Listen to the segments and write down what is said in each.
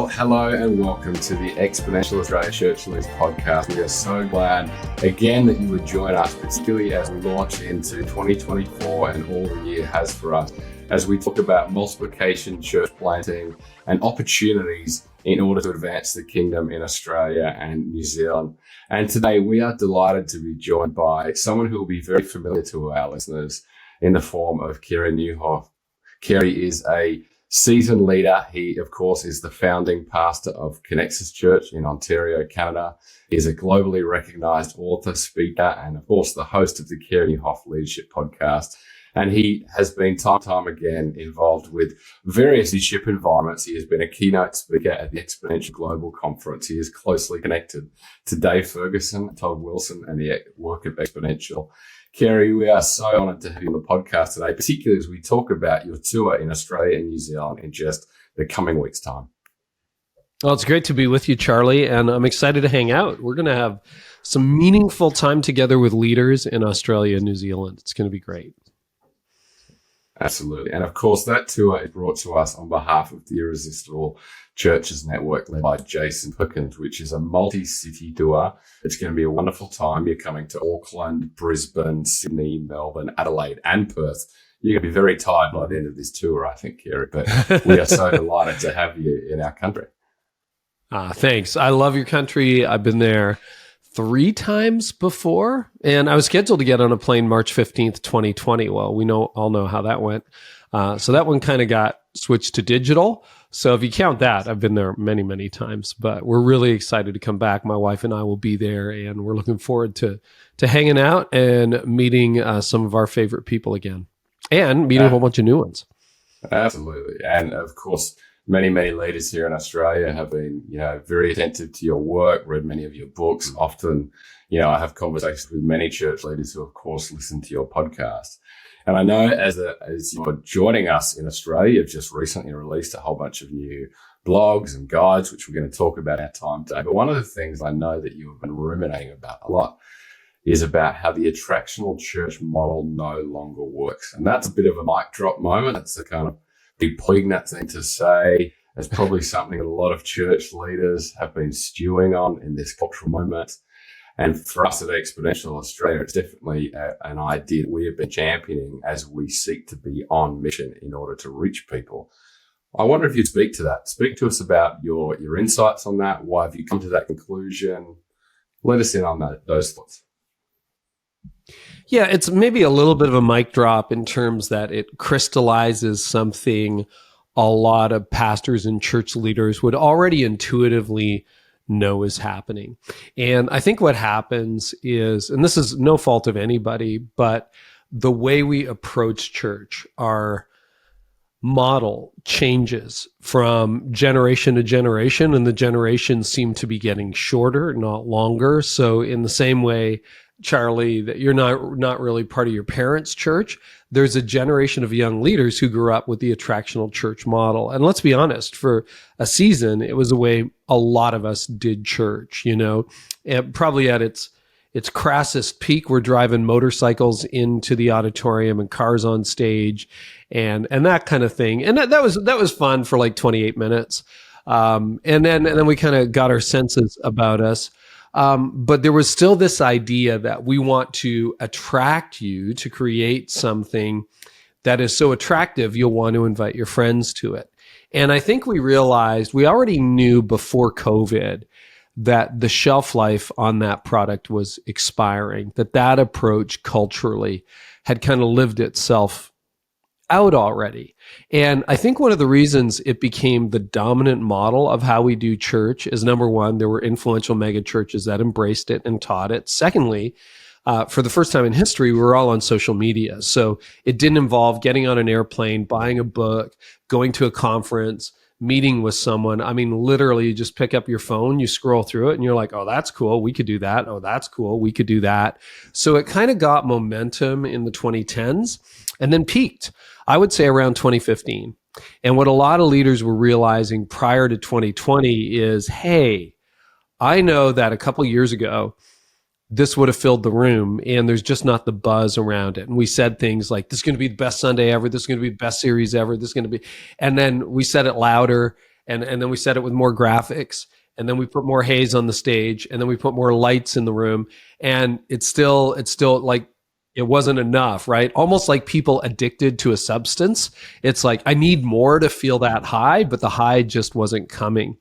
Well, hello and welcome to the Exponential Australia Church Leaders podcast. We are so glad again that you would join us, particularly as we launch into 2024 and all the year has for us, as we talk about multiplication, church planting, and opportunities in order to advance the kingdom in Australia and New Zealand. And today we are delighted to be joined by someone who will be very familiar to our listeners in the form of Carey Nieuwhof. Carey is a seasoned leader. He, of course, is the founding pastor of Connexus Church in Ontario, Canada. He is a globally recognized author, speaker, and of course, the host of the Carey Nieuwhof Leadership Podcast. And he has been time and time again involved with various leadership environments. He has been a keynote speaker at the Exponential Global Conference. He is closely connected to Dave Ferguson, Todd Wilson, and the work of Exponential. Carey, we are so honored to have you on the podcast today, particularly as we talk about your tour in Australia and New Zealand in just the coming week's time. Well, it's great to be with you, Charlie, and I'm excited to hang out. We're going to have some meaningful time together with leaders in Australia and New Zealand. It's going to be great. Absolutely. And of course, that tour is brought to us on behalf of the Irresistible Churches Network led by Jason Perkins, which is a multi-city tour. It's going to be a wonderful time. You're coming to Auckland, Brisbane, Sydney, Melbourne, Adelaide, and Perth. You're going to be very tired by the end of this tour, I think, Carey, but we are so delighted to have you in our country. Thanks. I love your country. I've been there 3 times before, and I was scheduled to get on a plane March 15th, 2020. Well, we all know how that went. So that one kind of got switched to digital. So if you count that, I've been there many, many times, but we're really excited to come back. My wife and I will be there, and we're looking forward to hanging out and meeting some of our favorite people again, and meeting a whole bunch of new ones. Absolutely. And of course, many, many leaders here in Australia have been, very attentive to your work, read many of your books. Often, I have conversations with many church leaders who, of course, listen to your podcast. And I know as you're joining us in Australia, you've just recently released a whole bunch of new blogs and guides, which we're going to talk about in our time today. But one of the things I know that you've been ruminating about a lot is about how the attractional church model no longer works. And that's a bit of a mic drop moment. It's a kind of big poignant thing to say. It's probably something that a lot of church leaders have been stewing on in this cultural moment. And for us at Exponential Australia, it's definitely an idea that we have been championing as we seek to be on mission in order to reach people. I wonder if you'd speak to that. Speak to us about your insights on that. Why have you come to that conclusion? Let us in on those thoughts. Yeah, it's maybe a little bit of a mic drop in terms that it crystallizes something a lot of pastors and church leaders would already intuitively know is happening. And I think what happens is, and this is no fault of anybody, but the way we approach church, our model changes from generation to generation, and the generations seem to be getting shorter, not longer. So in the same way, Charlie, that you're not really part of your parents' church, there's a generation of young leaders who grew up with the attractional church model. And let's be honest, for a season, it was the way a lot of us did church, and probably at its crassest peak, we're driving motorcycles into the auditorium and cars on stage and that kind of thing. And that was fun for like 28 minutes. And then we kind of got our senses about us. But there was still this idea that we want to attract you to create something that is so attractive, you'll want to invite your friends to it. And I think we realized, we already knew before COVID that the shelf life on that product was expiring, that approach culturally had kind of lived itself out already. And I think one of the reasons it became the dominant model of how we do church is, number one, there were influential mega churches that embraced it and taught it. Secondly, for the first time in history, we were all on social media. So it didn't involve getting on an airplane, buying a book, going to a conference, meeting with someone. I mean, literally, you just pick up your phone, you scroll through it, and you're like, oh, that's cool, we could do that. Oh, that's cool, we could do that. So it kind of got momentum in the 2010s and then peaked, I would say, around 2015. And what a lot of leaders were realizing prior to 2020 is, hey, I know that a couple years ago, this would have filled the room, and there's just not the buzz around it. And we said things like, this is going to be the best Sunday ever. This is going to be the best series ever. This is going to be, and then we said it louder, and then we set it with more graphics, and then we put more haze on the stage, and then we put more lights in the room, and it's still like it wasn't enough, right? Almost like people addicted to a substance. It's like, I need more to feel that high, but the high just wasn't coming.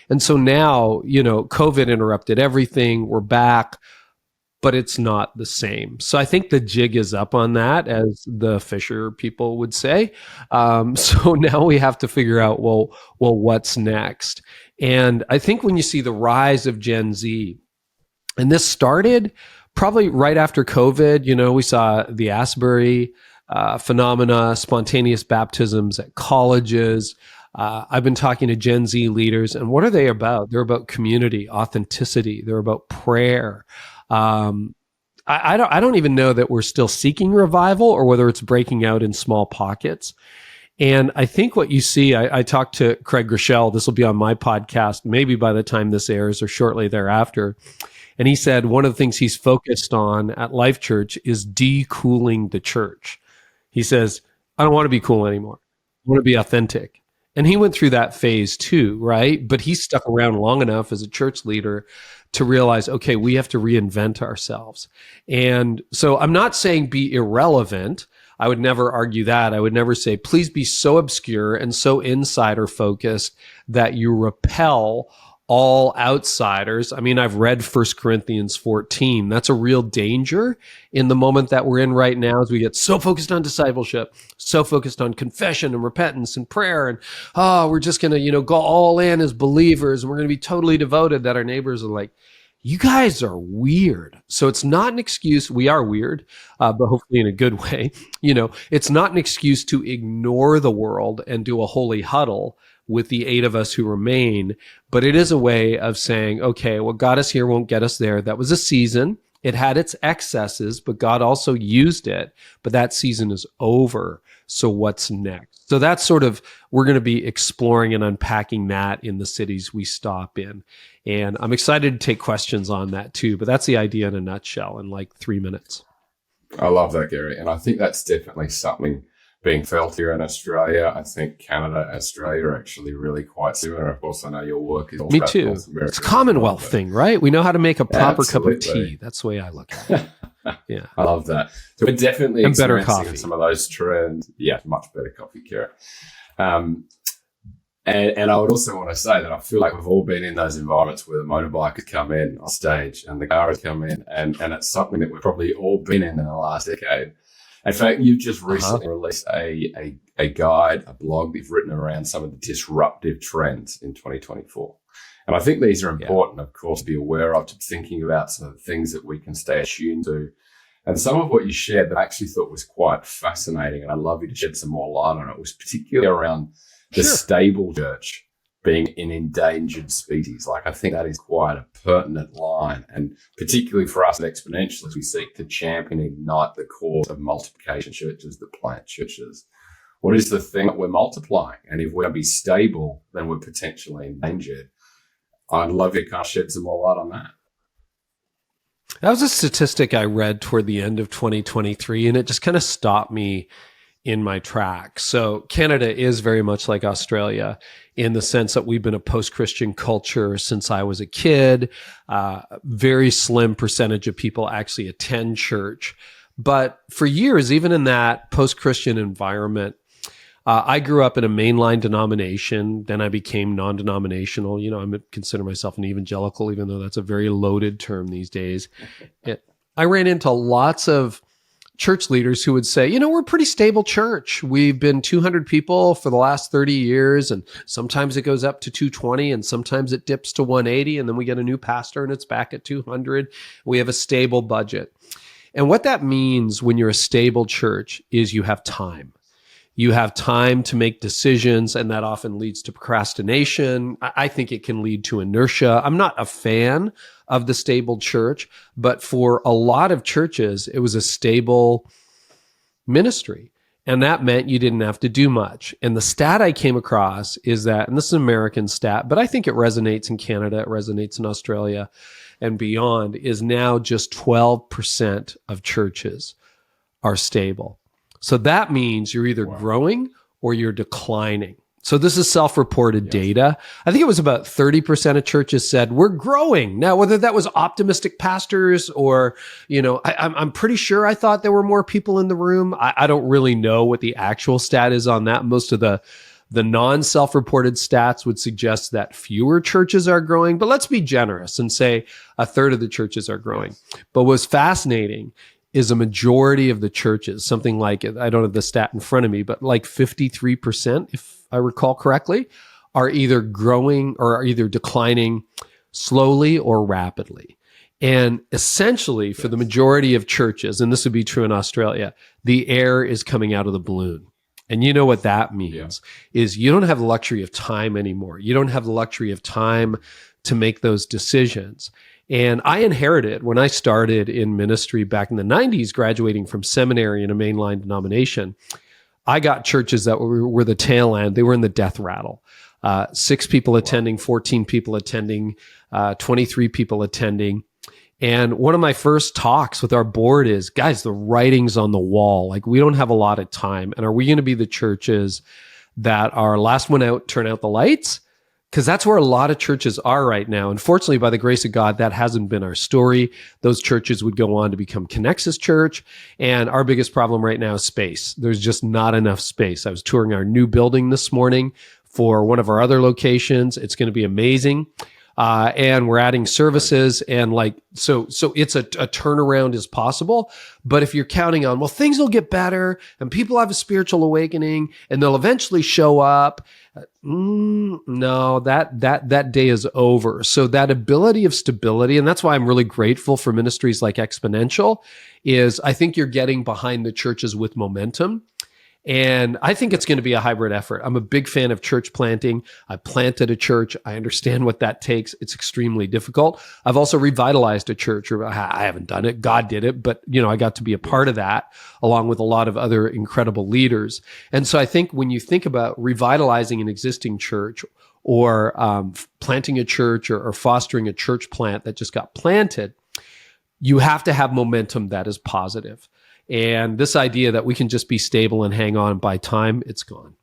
And so now, COVID interrupted everything. We're back, but it's not the same. So I think the jig is up on that, as the Fisher people would say. So now we have to figure out, well, what's next? And I think when you see the rise of Gen Z, and this started probably right after COVID, we saw the Asbury phenomena, spontaneous baptisms at colleges. I've been talking to Gen Z leaders, and what are they about? They're about community, authenticity. They're about prayer. I don't even know that we're still seeking revival or whether it's breaking out in small pockets. And I think what you see, I talked to Craig Groeschel. This will be on my podcast, maybe by the time this airs or shortly thereafter. And he said one of the things he's focused on at Life Church is de-cooling the church. He says, I don't want to be cool anymore. I want to be authentic. And he went through that phase too, right? But he stuck around long enough as a church leader to realize, okay, we have to reinvent ourselves. And so I'm not saying be irrelevant. I would never argue that. I would never say, please be so obscure and so insider focused that you repel all outsiders. I mean, I've read 1 Corinthians 14. That's a real danger in the moment that we're in right now, as we get so focused on discipleship, so focused on confession and repentance and prayer. And, we're just going to, go all in as believers, and we're going to be totally devoted, that our neighbors are like, you guys are weird. So it's not an excuse. We are weird, but hopefully in a good way. It's not an excuse to ignore the world and do a holy huddle with the 8 of us who remain, but it is a way of saying, okay, what got us here won't get us there. That was a season. It had its excesses, but God also used it. But that season is over. So what's next? So that's sort of, we're going to be exploring and unpacking that in the cities we stop in. And I'm excited to take questions on that too. But that's the idea in a nutshell in like 3 minutes. I love that, Gary. And I think that's definitely something being felt here in Australia. I think Canada, Australia are actually really quite similar. Of course, I know your work is all Me about too. North America. It's a Commonwealth thing, right? We know how to make a proper Absolutely. cup of tea. That's the way I look at it. Yeah. I love that. So we're definitely And better experiencing coffee. some of those trends. Yeah, much better coffee, Carey. And I would also want to say that I feel like we've all been in those environments where the motorbikers come in on stage and the cars come in, and it's something that we've probably all been in the last decade. In fact, you've just recently released a guide, a blog that you've written around some of the disruptive trends in 2024. And I think these are important, of course, to be aware of, to thinking about some of the things that we can stay attuned to. And some of what you shared that I actually thought was quite fascinating, and I'd love you to shed some more light on it, was particularly around the stable church being an endangered species. Like, I think that is quite a pertinent line. And particularly for us at Exponential, as we seek to champion and ignite the cause of multiplication churches, the plant churches. What is the thing that we're multiplying? And if we're going to be stable, then we're potentially endangered. I'd love you to kind of shed some more light on that. That was a statistic I read toward the end of 2023, and it just kind of stopped me in my tracks. So Canada is very much like Australia in the sense that we've been a post-Christian culture since I was a kid. Very slim percentage of people actually attend church. But for years, even in that post-Christian environment, I grew up in a mainline denomination. Then I became non-denominational. I consider myself an evangelical, even though that's a very loaded term these days. I ran into lots of church leaders who would say, we're a pretty stable church. We've been 200 people for the last 30 years, and sometimes it goes up to 220, and sometimes it dips to 180, and then we get a new pastor and it's back at 200. We have a stable budget. And what that means when you're a stable church is you have time. You have time to make decisions, and that often leads to procrastination. I think it can lead to inertia. I'm not a fan of the stable church, but for a lot of churches, it was a stable ministry. And that meant you didn't have to do much. And the stat I came across is that, and this is an American stat, but I think it resonates in Canada, it resonates in Australia and beyond, is now just 12% of churches are stable. So that means you're either growing or you're declining. So this is self-reported data. I think it was about 30% of churches said we're growing. Now, whether that was optimistic pastors or, I'm pretty sure I thought there were more people in the room. I don't really know what the actual stat is on that. Most of the non-self-reported stats would suggest that fewer churches are growing, but let's be generous and say a third of the churches are growing. But what's fascinating is a majority of the churches, something like, I don't have the stat in front of me, but like 53%, if I recall correctly, are either growing or are either declining slowly or rapidly. And essentially, for the majority of churches, and this would be true in Australia, the air is coming out of the balloon. And you know what that means is you don't have the luxury of time anymore. You don't have the luxury of time to make those decisions. And I inherited, when I started in ministry back in the 90s, graduating from seminary in a mainline denomination, I got churches that were the tail end. They were in the death rattle. 6 people attending, 14 people attending, 23 people attending. And one of my first talks with our board is, guys, the writing's on the wall. Like, we don't have a lot of time. And are we going to be the churches that are last one out, turn out the lights? Because that's where a lot of churches are right now. Unfortunately, by the grace of God, that hasn't been our story. Those churches would go on to become Connexus Church. And our biggest problem right now is space. There's just not enough space. I was touring our new building this morning for one of our other locations. It's going to be amazing. And we're adding services and so it's a turnaround is possible. But if you're counting on, well, things will get better and people have a spiritual awakening and they'll eventually show up. No, that day is over. So that ability of stability, and that's why I'm really grateful for ministries like Exponential, is I think you're getting behind the churches with momentum. And I think it's going to be a hybrid effort. I'm a big fan of church planting. I planted a church. I understand what that takes. It's extremely difficult. I've also revitalized a church. I haven't done it. God did it. But, I got to be a part of that along with a lot of other incredible leaders. And so I think when you think about revitalizing an existing church or planting a church or fostering a church plant that just got planted, you have to have momentum that is positive. And this idea that we can just be stable and hang on by time, it's gone.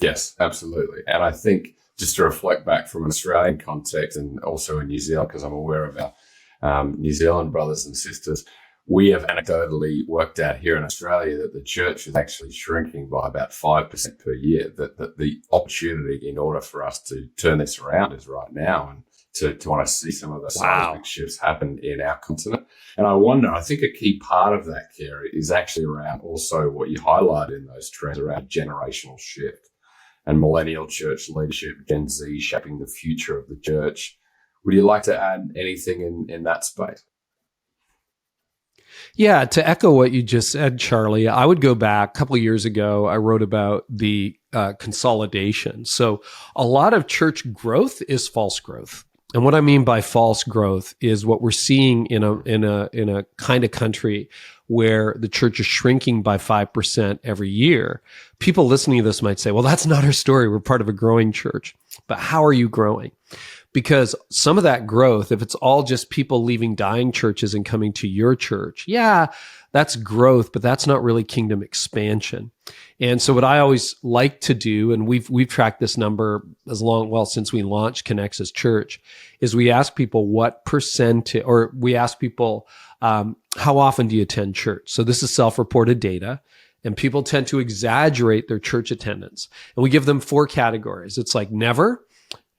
Yes, absolutely. And I think just to reflect back from an Australian context and also in New Zealand, because I'm aware of our New Zealand brothers and sisters, we have anecdotally worked out here in Australia that the church is actually shrinking by about 5% per year, that the opportunity in order for us to turn this around is right now. And to want to see some of the seismic shifts happen in our continent. And I think a key part of that, Carey, is actually around also what you highlight in those trends around generational shift and millennial church leadership, Gen Z shaping the future of the church. Would you like to add anything in that space? Yeah, to echo what you just said, Charlie, I would go back a couple of years ago. I wrote about the consolidation. So a lot of church growth is false growth. And what I mean by false growth is what we're seeing in a kind of country where the church is shrinking by 5% every year. People listening to this might say, well, that's not our story. We're part of a growing church. But how are you growing? Because some of that growth, if it's all just people leaving dying churches and coming to your church, yeah, that's growth, but that's not really kingdom expansion. And so what I always like to do, and we've tracked this number since we launched Connexus Church, is we ask people how often do you attend church? So this is self-reported data, and people tend to exaggerate their church attendance. And we give them 4 categories. It's like never,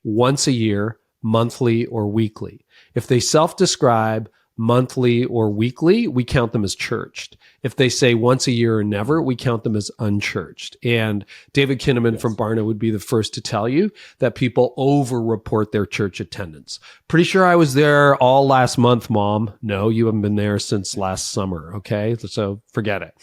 once a year, monthly, or weekly. If they self-describe monthly or weekly, we count them as churched. If they say once a year or never, we count them as unchurched. And David Kinnaman from Barna would be the first to tell you that people over-report their church attendance. Pretty sure I was there all last month, Mom. No, you haven't been there since last summer, okay? So forget it.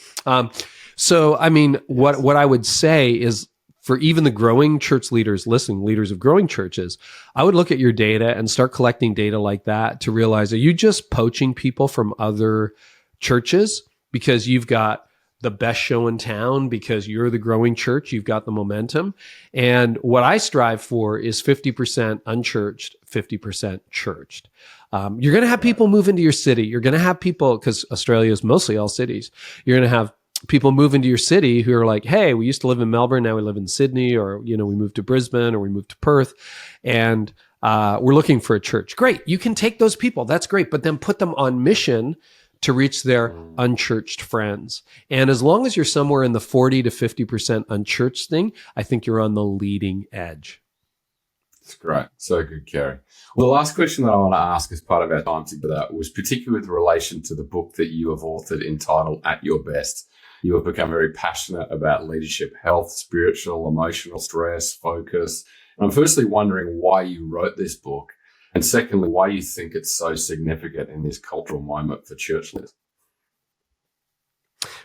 What I would say is, for even the growing church leaders listening, leaders of growing churches, I would look at your data and start collecting data like that to realize, are you just poaching people from other churches because you've got the best show in town, because you're the growing church, you've got the momentum? And what I strive for is 50% unchurched, 50% churched. You're going to have people move into your city. You're going to have people, because Australia is mostly all cities. You're going to have people move into your city who are like, hey, we used to live in Melbourne, now we live in Sydney, or, we moved to Brisbane or we moved to Perth, and we're looking for a church. Great. You can take those people. That's great. But then put them on mission to reach their unchurched friends. And as long as you're somewhere in the 40 to 50% unchurched thing, I think you're on the leading edge. That's great. So good, Carey. Well, the last question that I want to ask as part of our time together was particularly with relation to the book that you have authored entitled At Your Best. You have become very passionate about leadership, health, spiritual, emotional stress, focus. And I'm firstly wondering why you wrote this book, and secondly, why you think it's so significant in this cultural moment for church leaders.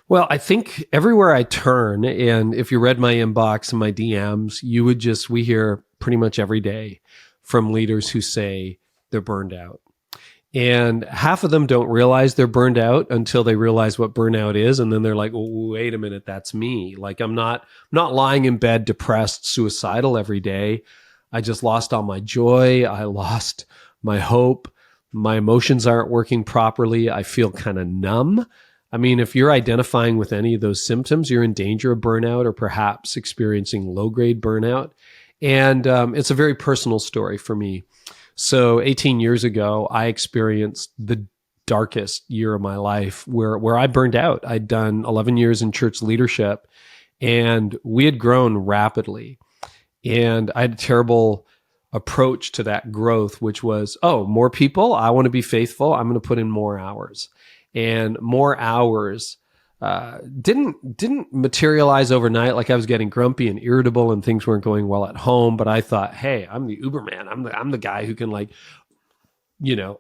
Well, I think everywhere I turn, and if you read my inbox and my DMs, we hear pretty much every day from leaders who say they're burned out. And half of them don't realize they're burned out until they realize what burnout is. And then they're like, oh, wait a minute, that's me. Like I'm not lying in bed, depressed, suicidal every day. I just lost all my joy. I lost my hope. My emotions aren't working properly. I feel kind of numb. I mean, if you're identifying with any of those symptoms, you're in danger of burnout or perhaps experiencing low-grade burnout. And it's a very personal story for me. So 18 years ago, I experienced the darkest year of my life where I burned out. I'd done 11 years in church leadership, and we had grown rapidly. And I had a terrible approach to that growth, which was, more people, I want to be faithful, I'm going to put in more hours. And more hours didn't materialize overnight. Like I was getting grumpy and irritable and things weren't going well at home. But I thought, hey, I'm the Uberman. I'm the guy who can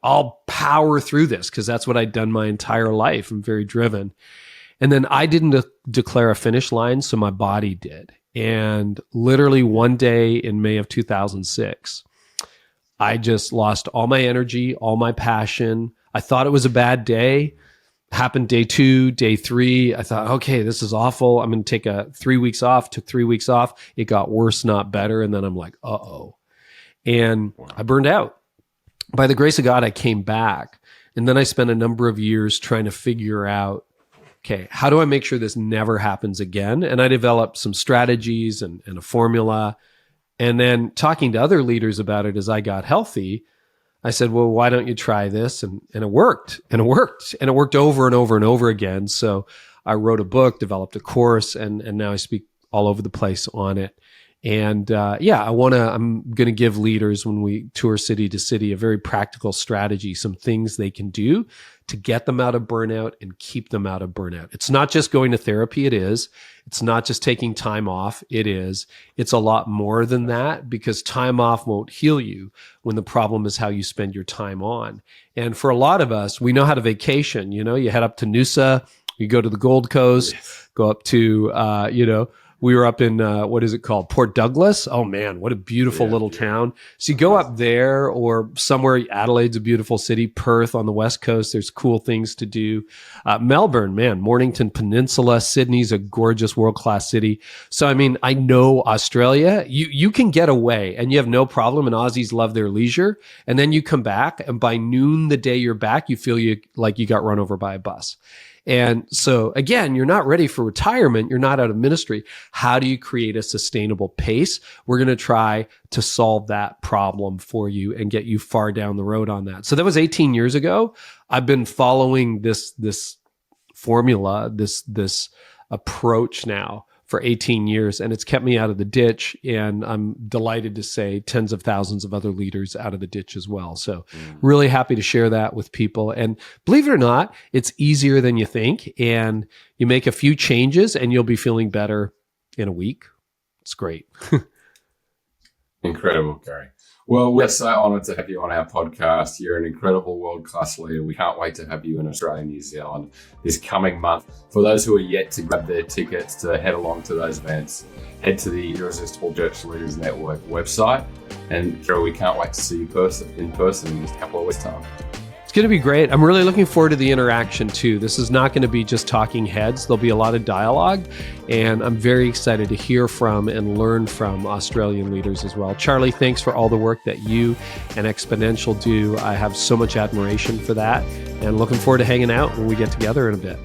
I'll power through this because that's what I'd done my entire life. I'm very driven. And then I didn't declare a finish line, so my body did. And literally one day in May of 2006, I just lost all my energy, all my passion. I thought it was a bad day. Happened day 2, day 3. I thought, okay, this is awful. I'm going to take 3 weeks off. Took 3 weeks off. It got worse, not better. And then I'm like, uh-oh. And I burned out. By the grace of God, I came back. And then I spent a number of years trying to figure out, okay, how do I make sure this never happens again? And I developed some strategies and a formula. And then talking to other leaders about it as I got healthy, I said, well, why don't you try this? And it worked, and it worked, and it worked over and over and over again. So I wrote a book, developed a course, and now I speak all over the place on it. And I'm going to give leaders, when we tour city to city, a very practical strategy, some things they can do to get them out of burnout and keep them out of burnout. It's not just going to therapy. It is. It's not just taking time off. It is. It's a lot more than that, because time off won't heal you when the problem is how you spend your time on. And for a lot of us, we know how to vacation. You head up to Noosa, you go to the Gold Coast, go up to, we were up in, what is it called? Port Douglas. Oh man, what a beautiful little town. So you go up there, or somewhere, Adelaide's a beautiful city, Perth on the West Coast, there's cool things to do. Melbourne, man, Mornington Peninsula, Sydney's a gorgeous world-class city. So, I mean, I know Australia, you can get away and you have no problem, and Aussies love their leisure. And then you come back, and by noon the day you're back, you feel like you got run over by a bus. And so again, you're not ready for retirement. You're not out of ministry. How do you create a sustainable pace? We're going to try to solve that problem for you and get you far down the road on that. So that was 18 years ago. I've been following this formula, this approach now for 18 years, and it's kept me out of the ditch. And I'm delighted to say tens of thousands of other leaders out of the ditch as well. So really happy to share that with people. And believe it or not, it's easier than you think. And you make a few changes and you'll be feeling better in a week. It's great. Incredible, Carey. Well, we're so honored to have you on our podcast. You're an incredible world-class leader. We can't wait to have you in Australia and New Zealand this coming month. For those who are yet to grab their tickets to head along to those events, head to the Irresistible Church Leaders Network website. And Carey, we can't wait to see you in person in just a couple of weeks' time. It's going to be great. I'm really looking forward to the interaction too. This is not going to be just talking heads. There'll be a lot of dialogue, and I'm very excited to hear from and learn from Australian leaders as well. Charlie, thanks for all the work that you and Exponential do. I have so much admiration for that, and looking forward to hanging out when we get together in a bit.